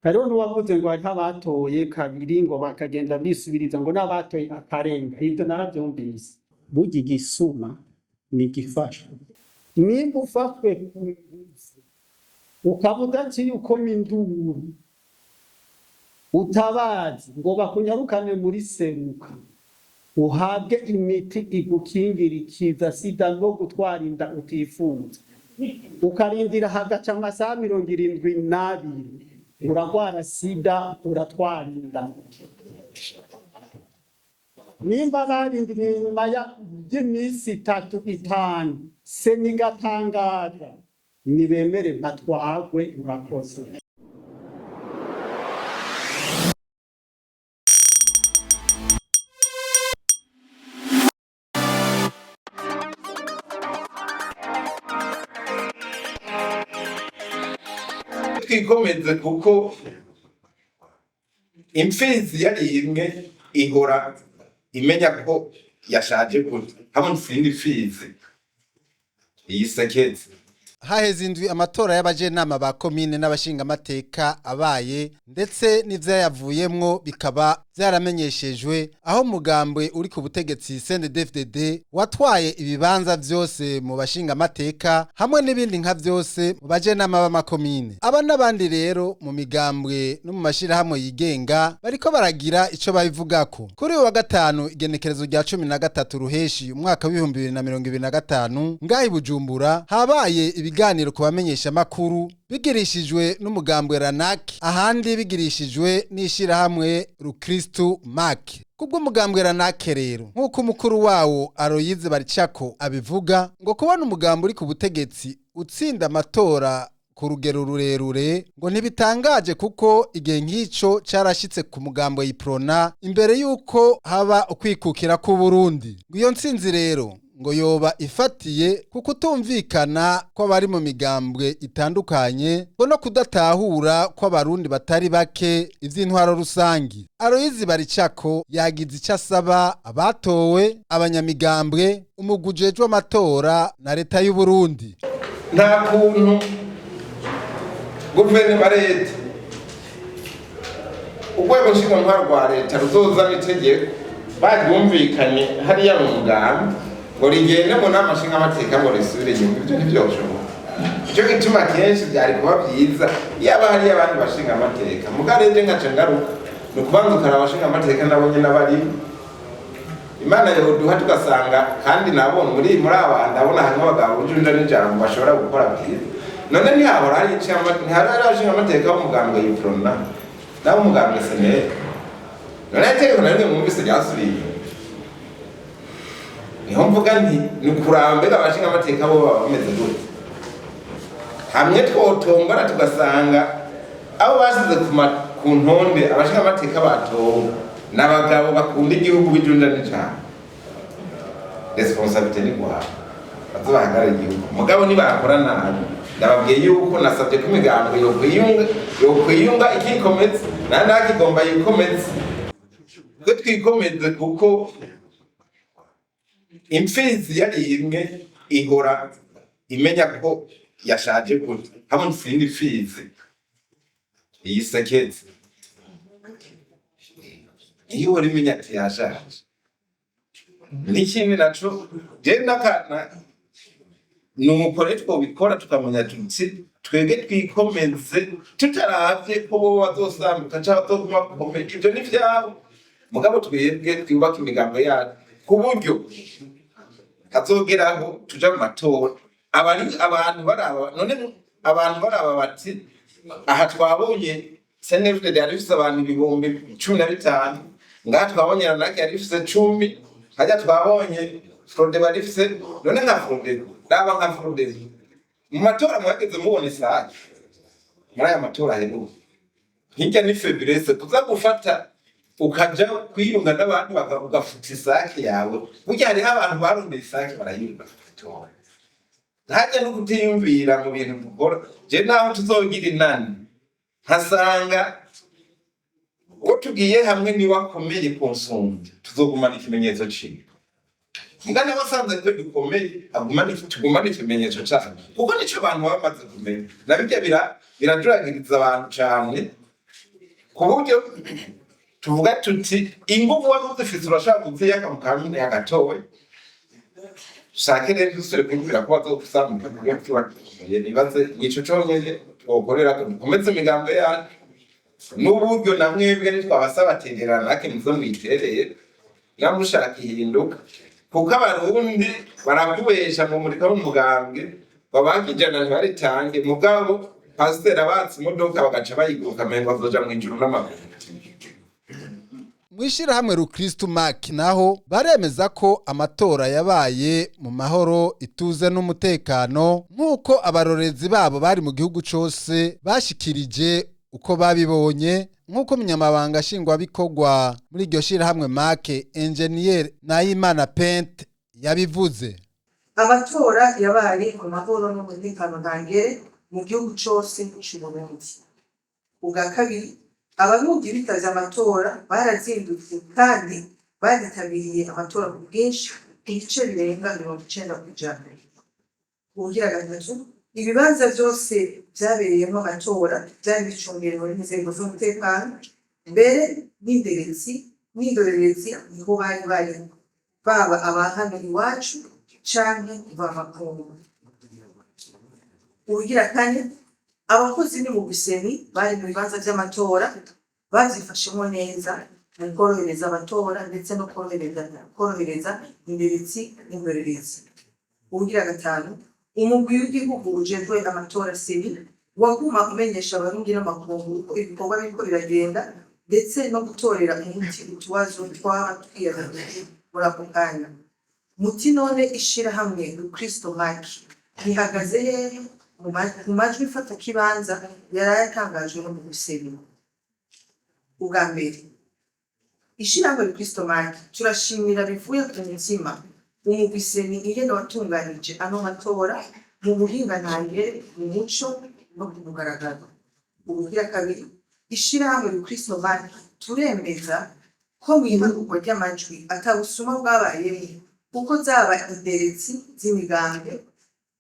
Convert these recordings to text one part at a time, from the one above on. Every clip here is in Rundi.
hariho n'uwavuze ngo hariho abatoye kabiri ngo bakagenda bisubiriza ngo n'abatoye akarenga. Ibyo narabyumvise. Burya igisuma ni igifasha. Nimba ufashwe ku ngufu ukaba udaciye ukoma induru utabazi ngo bakunyarukane muri seruka uhabwe imiti igukingira ikiza sida no gutwara inda utifuza ukarindira hagaca amasaha 72 uragwara sida uratwara inda. Nimba barindiriye nyuma y'imisi 3-5 se nigatangaza nibemere batwagwe urakoze. Twikomeze kuko imfizi yari imwe ihora imenya ko yashaje gute hamwe n'izindi fizi iyiseketse. Haheze indwi amatora y'abajenama ba komine n'abashinga amateka abaye ndetse n'ivyayavuyemwo bikaba vyaramenyeshejwe aho mugambwe uri ku butegetsi CNDD-FDD watwaye ibibanza vyose mu bashinga amateka hamwe n'ibindi nka vyose mu bajenama b'amakomine. Aba n'abandi rero mu migambwe no mu mashirahamwe yigenga bariko baragira ico babivugako. Kuri uyu wa gatanu igenekerezo rya 13 ruheshi umwaka wa 2025 ngahi Bujumbura habaye ibiganiro ku bamenyeshamakuru bigirishijwe n'umugambwe Ranaki ahandi bigirishijwe n'ishirahamwe Rukristu Make. Kubwo umugambwe Ranaki rero nk'uko umukuru wawo Aroyize Baricako abivuga ngo kubona umugambo uri ku butegetsi utsinda amatora ku rugero rurerure ngo ntibitangaje kuko igihe nk'ico carashitse ku mugambo yiprona imbere yuko haba ukwikukira ku Burundi. Ngo iyo ntsinzi rero ngo yoba ifatiye kuko utumvikana ko bari mu migambwe itandukanye ngo no kudatahura ko abarundi batari bake ivy'intwaro rusangi. Aroyizi Baricako yagize icyo asaba abatowe abanyamigambwe umugujejwe amatora na leta y'u Burundi. Nta kuntu guverinoma leta urwego nshingamateka rwa leta ruzozana itegeko baryumvikanye hariya mu mugambi ngo rigende mu nama nshingamateka ngo risubire inyuma. Ibyo ntivyoshoboka. Icyo gituma kenshi byari kuba byiza yaba hari abandi bashinga amateka mugareje nkaca ngaruka no kubanza ukara abashinga amateka nabo nyene bari Imana yoduha tugasanga kandi nabone muri abandi abona hamwe abagabo ujunja n'ijambo bashobora gukora byiza. None ntihahora hari abashinga amateka b'umugambwe yiprona nabo umugambwe senere. None itegeko narimwe mwumvise ryasubiye. Niho mvuga nti nukurambega abashinga amateka bo baba bameze gute. Hamwe twotongora tugasanga abo basize ku ntonde abashinga amateka batowe n'abagabo bakunda igihugu bijunda n'ijambo. Responsabilité ni guhaha bazobahagara igihugu mugabo nibakora nabi ndababwiye yuko nasabye ko imigambo yokwiyunga ikikometse nakigomba yikometse ko twikomeze kuko imfizi yari imwe ihora imenya ko yashaje gute hamwe n'izindi fizi iyiseketse. Iyo uri imenya ati yashaje n'ikindi naco je nakana numukore twobikora tukamenya tuti twege twikomeze tutaravye ko bo bazosambuka cyangwa toguma komeye. Ibyo ni vyabo mugabo twebwe twubaka imigambo yacu ku buryo hazogeraho tuja mu matora abantu baraba none abantu baraba bati aha twabonye CNDD yarifise abantu ibihumbi 15 ngaha twabonye Ranaki yarifise 10 hajya twabonye Frode barifise none nka Frode raba nka Frode mu matora mwageze mubone saje muri aya matora hero hirya ni February tuza gufata ukaja kwiyunga n'abantu bakavuga isake yawe burya hari abantu barondeye isake barayumva hajya no kutiyumvira mu bintu dukora. Je naho tuzogira inani nkasanga uwo tugiye hamwe ni wakomeye ku nsumba tuzogumana ikimenyetso ciwe mugana basanze ko dukomeye tugumana ikimenyetso cyane kuko nico abantu bamaze kumenya nabijya biraduragiriza abantu cyane ku buryo tuvuga tuti inguvu wari uzifise urashaka kuziyaka mu kanuni agatowe ushake rero dusubire kwiyumvira ko bazokuzamuka mu buryo bw'iwatumye nibaze ico conyene twokorera dukomeze imigambi yacu n'uburyo na mwebwe ntitwabasaba atererana nake muzo mwiterere namushaka ihinduka kuko abarundi barakubesha ngo murika w'umugambwe babaka ijana ntibaritange mugabo pasiteri abatse imodoka bagaca bayiguruka amengo bazoja mw'ijuru n'amaguru. Mwishirahamwe Rukristu Mark naho baremeza ko amatora yabaye mu mahoro ituze n'umutekano nk'uko abarorezi babo bari mu gihugu cose bashikirije uko babibonye nk'uko umunyamabanga nshingwabikorwa muri iryo shirahamwe Mark Engineer Nahimana Pente yabivuze. Amatora yabaye mu mahoro n'umutekano ntangere mu gihugu cose c'Uburundi. Ubwa kabiri abarundi bitavye amatora barazindutse kandi baritabiriye amatora ku bwinshi ibice birenga 90%. Ubugira gatatu ibibanza vyose vyabereyemo amatora vyari bicungerewe n'inzego z'umutekano mbere n'indorerezi niho bari baba abahano iwacu canke b'amakungu. Ubugira kane abakozi ni mu Buseni bari mu bibanza vy'amatora bavyifashemo neza mu korohereza amatora ndetse no korohereza indorerezi. Ubugira gatanu umugwi w'igihugu ujejwe amatora seni waguma umenyesha abarundi n'amakungu uko ibikorwa biriko biragenda ndetse no gutorera umuti utubazo twaba twiyagaje muri ako kanya. Muti none ishirahamwe Rukristu Mark rihagaze hehe mu majwi fata kibanza yarayatangajwe no mu Buseni. Ubwa mbere ishirahamwe Rukristu Mark turashimira bivuye ku mutima umugwi seni ingene watunganije ano matora mu buhinga ntangere mu muco no ku mugaragaro. Ubugira kabiri ishirahamwe Rukristu Mark turemeza ko mw'ibarurwa ry'amajwi atabusuma bwabayemo kuko zaba inderetsi z'imigambi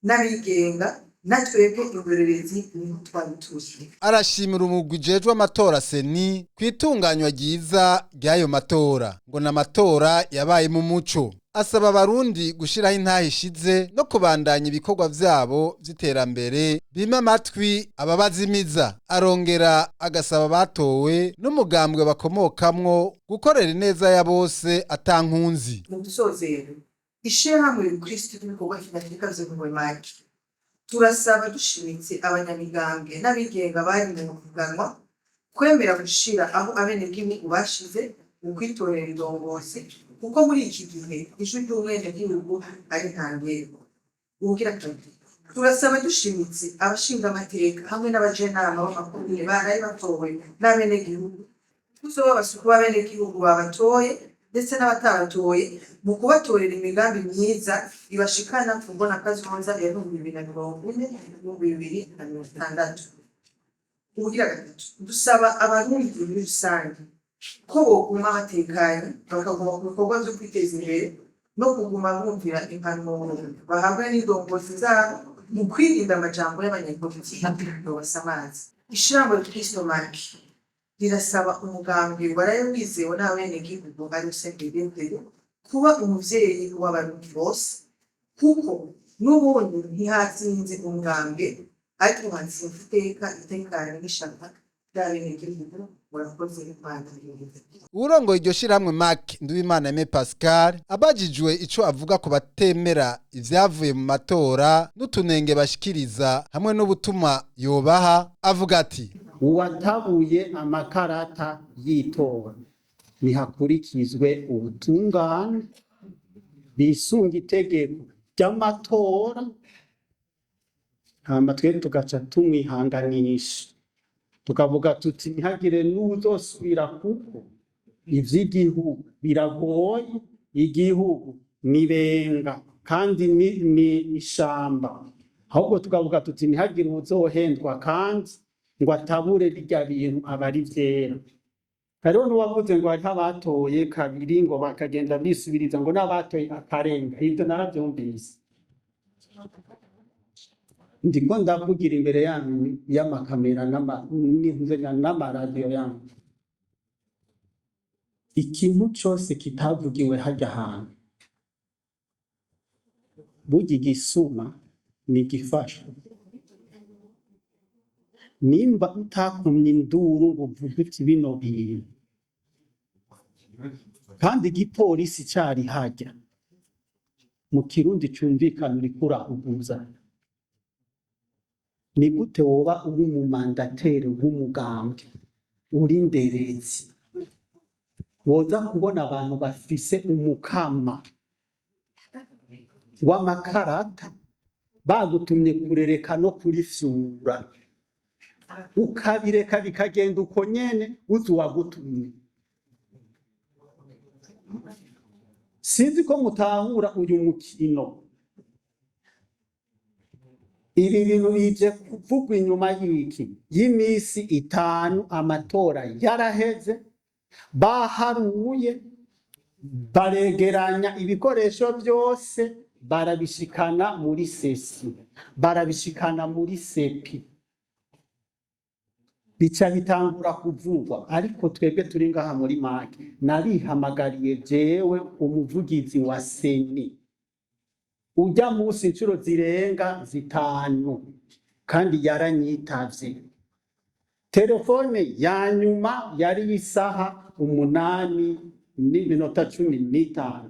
n'abigenga natwebwe indorerezi niho twari tuzi. Arashimira umugwi ujejwe amatora seni kwitunganywa ryiza ry'ayo matora ngo n'amatora yabaye mu muco. Asaba abarundi gushiraho intahe ishize no kubandanya ibikorwa vyabo vy'iterambere bima amatwi ababazimiza. Arongera agasaba batowe n'umugambwe bakomokamwo gukorera ineza ya bose atankunzi. Mu gusozera ishirahamwe Rukristu n'ibikorwa kinyafurika vy'Uburundi turasaba dushimitse abanyamigambwe n'abigenga bari mu kuganwa kwemera gushira aho abenegihugu bashize mu kwitorera indongozi kuko muri iki gihe ijwi ry'umwenegihugu ari ntangere. Ubugira kabiri turasaba dushimitse abashinga amateka hamwe n'abajenama b'amakomine baraye batowe n'abenegihugu kuzobabasha kuba abenegihugu babatoye ndetse n'abatabatoye mu kubatorera imigambi myiza ibashikana ku mbonakazoza ya 2040-2060. Ubugira gatatu dusaba abarundi muri rusange ko boguma batekanye bakaguma ku bikorwa vyo kwiteza imbere no kuguma bumvira impanuro bahabwa n'indongozi zabo mu kwirinda amajambo y'abanyapolitiki basamaza. Ishirahamwe Rukristu Mark rirasaba umugambi waraye wizewe n'abenegihugu ari usengera kuba umuvyeyi w'abarundi bose kuko n'ubundi ntihatsinze umugambi ariko hatsinze itekane n'ishaka ry'abenegihugu. Urongoye iryo shirahamwe Mark Nduwimana Aime Pascal abajijwe ico avuga ku batemera ivyavuye mu matora n'utunenge bashikiriza hamwe n'ubutuma yobaha avuga ati uwatabuye amakarata y'itora nihakurikizwe ubutungane bisunga itegeko ry'amatora hama twe tugaca tumwihanganisha tukavuga tuti ntihagire n'uzosubira kuko ivy'igihugu biragoye, igihugu nibenga kandi ni ishamba, ahubwo tukavuga tuti ntihagire uzohendwa kandi ngo atabure birya bintu abari vyera. Hariho n'uwavuze ngo hariho abatoye kabiri ngo bakagenda bisubiriza ngo n'abatoye akarenga, ivyo naravyumvise. Ndiko ndavugira imbere yanyu y'amakamera n'amaradiyo yanyu. ikintu cose kitavugiwe harya hantu burya igisuma ni igifasha. Nimba utakumye induru ngo uvuge uti bino bintu kandi igipolisi cari harya, mu kirundi cumvikana uriko urahuguza, ni gute woba uri umumandateri w'umugambwe uri nderezi woza kubona abantu bafise umukama w'amakarata bagutumye kurereka no kurifyura ukabireka bikagenda uko nyene uzi uwagutumye? Sinzi ko mutahura uyu mukino. Ibi bintu bije kuvugwa inyuma y'iki y'imisi 5 amatora yaraheze, baharuye baregeranya ibikoresho byose barabishikana muri sesi, barabishikana muri sepi, bica bitangura kuvugwa. Ariko twebwe turi ngaha muri make narihamagariye jewe umuvugizi wa seni ujya munsi incuro zirenga 5 kandi yaranyitavye. Telefone ya nyuma yari isaha 8:15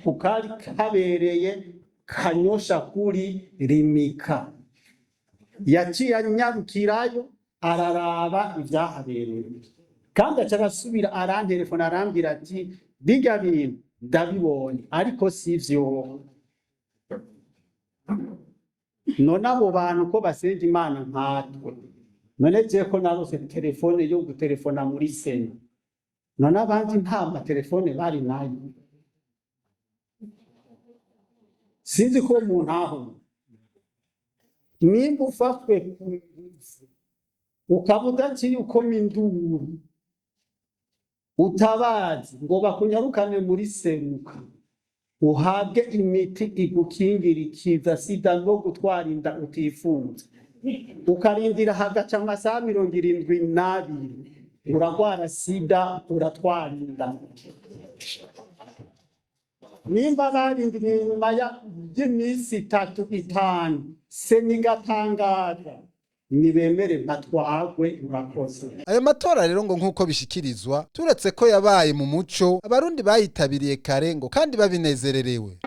kukari kabereye Kanyosha kuri Rimika. Yaciye anyarukirayo araraba ivyahabereye kandi acarasubira arantelefona arambwira ati bijya bintu ndabibonye ariko sivyo. None abo bantu ko basenga Imana nkatwe, none je ko narose telefone yo gutelefona muri sena, none abandi nta matelefone bari nayo? Sinzi ko umuntu aho nimba ufashwe ukabuda kiri uko minduru utabazi ngo bakunyarukane muri seruka uhabwe imiti igukingira ikiza sida no gutwara inda utifunze, ukarindira hagaca amasaha 72 uragwara sida uratwara inda. Nimba barindiriye nyuma y'imisi 3-5 senigatangaza nibemere batwagwe urakoze. Ayo matora rero ngo nkuko bishikirizwa turetse ko yabaye mu muco abarundi bayitabiriye kare ngo kandi babinezererewe.